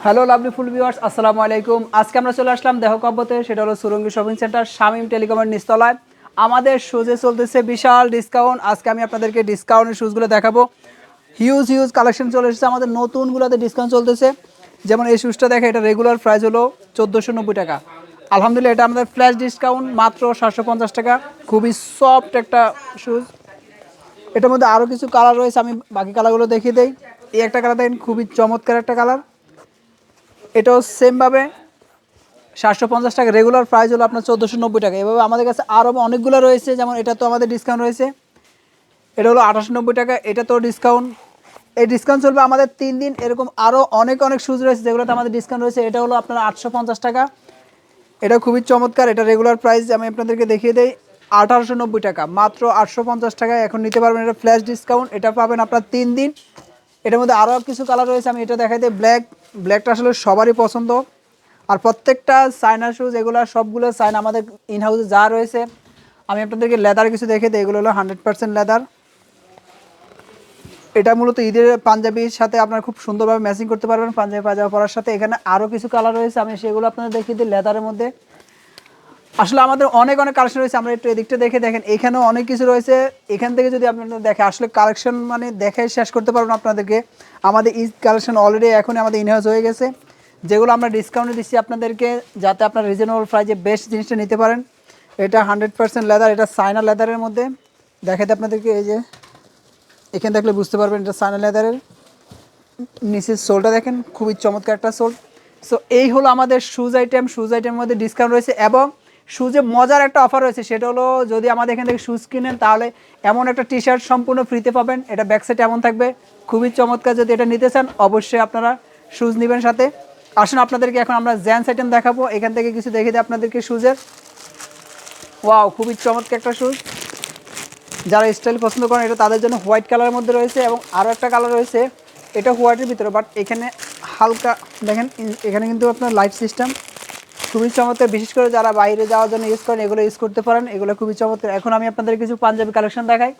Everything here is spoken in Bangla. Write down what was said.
হ্যালো লাভলি ফুল ভিউয়ার্স, আসসালামু আলাইকুম। আজকে আমরা চলে আসলাম দেহকব্বতে, সেটা হলো সুরঙ্গি শপিং সেন্টার শামীম টেলিকমের নিচতলায়। আমাদের শুজে চলতেছে বিশাল ডিসকাউন্ট। আজকে আমি আপনাদেরকে ডিসকাউন্টের শুজগুলো দেখাবো। হিউজ হিউজ কালেকশন চলে এসেছে, আমাদের নতুনগুলোতে ডিসকাউন্ট চলতেছে। যেমন এই শুজটা দেখে, এটা রেগুলার প্রাইস হলো 1490 টাকা। আলহামদুলিল্লাহ, এটা আমাদের ফ্ল্যাশ ডিসকাউন্ট মাত্র 750 টাকা। খুবই সফট একটা শুজ। এটার মধ্যে আরও কিছু কালার রয়েছে, আমি বাকি কালারগুলো দেখিয়ে দেই। এই একটা কালার দেখেন, খুবই চমৎকার একটা কালার। এটাও সেমভাবে 750 টাকা, রেগুলার প্রাইস হলো আপনার 1490 টাকা। এভাবে আমাদের কাছে আরও অনেকগুলো রয়েছে, যেমন এটা তো আমাদের ডিসকাউন্ট রয়েছে, এটা হলো 2890 টাকা, এটা তো ডিসকাউন্ট। এই ডিসকাউন্ট চলবে আমাদের 3 দিন। এরকম আরও অনেক অনেক শুজ রয়েছে যেগুলোতে আমাদের ডিসকাউন্ট রয়েছে। এটা হলো আপনার 850 টাকা, এটা খুবই চমৎকার। এটা রেগুলার প্রাইস আমি আপনাদেরকে দেখিয়ে দেই, 1890 টাকা। মাত্র 850 টাকায় এখন নিতে পারবেন। এটা ফ্ল্যাশ ডিসকাউন্ট, এটা পাবেন আপনার 3 দিন। এটার মধ্যে আরও কিছু কালার রয়েছে, আমি এটা দেখাই দিই। ব্ল্যাকটা আসলে সবারই পছন্দ। আর প্রত্যেকটা চায়না শুজ, এগুলো সবগুলো চায়না। আমাদের ইন হাউসে যা রয়েছে, আমি আপনাদেরকে লেদার কিছু দেখে দিই। এগুলো হলো 100% লেদার। এটা মূলত ঈদের পাঞ্জাবির সাথে আপনারা খুব সুন্দরভাবে ম্যাচিং করতে পারবেন, পাঞ্জাবি পায়জামা পরার সাথে। এখানে আরও কিছু কালার রয়েছে, আমি সেগুলো আপনাদের দেখিয়ে দিই। লেদারের মধ্যে আসলে আমাদের অনেক অনেক কালেকশন রয়েছে। আমরা একটু এদিকটা দেখে দেখেন, এখানেও অনেক কিছু রয়েছে। এখান থেকে যদি আপনারা দেখে, আসলে কালেকশন মানে দেখে শেষ করতে পারবেন আপনাদেরকে। আমাদের ঈদ কালেকশন অলরেডি এখনই আমাদের ইনহাউস হয়ে গেছে, যেগুলো আমরা ডিসকাউন্টে দিচ্ছি আপনাদেরকে, যাতে আপনারা রিজনেবল প্রাইসে বেস্ট জিনিসটা নিতে পারেন। এটা 100% লেদার, এটা চায়না লেদারের মধ্যে দেখাতে আপনাদেরকে। এই যে এখানে দেখলে বুঝতে পারবেন, এটা চায়না লেদারের। নিচের সোলটা দেখেন, খুবই চমৎকার একটা সোল। সো এই হলো আমাদের শুজ আইটেম। শুজ আইটেমের মধ্যে ডিসকাউন্ট রয়েছে, এবং শুজে মজার একটা অফার রয়েছে। সেটা হলো, যদি আমাদের এখান থেকে শুজ কিনেন, তাহলে এমন একটা টি শার্ট সম্পূর্ণ ফ্রিতে পাবেন। এটা ব্যাক সাইড এমন থাকবে, খুবই চমৎকার। যদি এটা নিতে চান, অবশ্যই আপনারা শুজ নেবেন সাথে। আসুন আপনাদেরকে এখন আমরা জেন্টস আইটেম দেখাবো। এখান থেকে কিছু দেখে দিই আপনাদেরকে শুজের। ওয়াও, খুবই চমৎকার একটা শুজ। যারা স্টাইল পছন্দ করেন, এটা তাদের জন্য হোয়াইট কালারের মধ্যে রয়েছে, এবং আরও একটা কালার রয়েছে, এটা হোয়াইটের ভিতরে, বাট এখানে হালকা দেখেন, এখানে কিন্তু আপনার লাইট সিস্টেম, খুবই চমৎকার। বিশেষ করে যারা বাইরে যাওয়ার জন্য ইউজ করেন, এগুলো ইউজ করতে পারেন। এগুলো খুবই চমৎকার। এখন আমি আপনাদের কিছু পাঞ্জাবি কালেকশন দেখাই।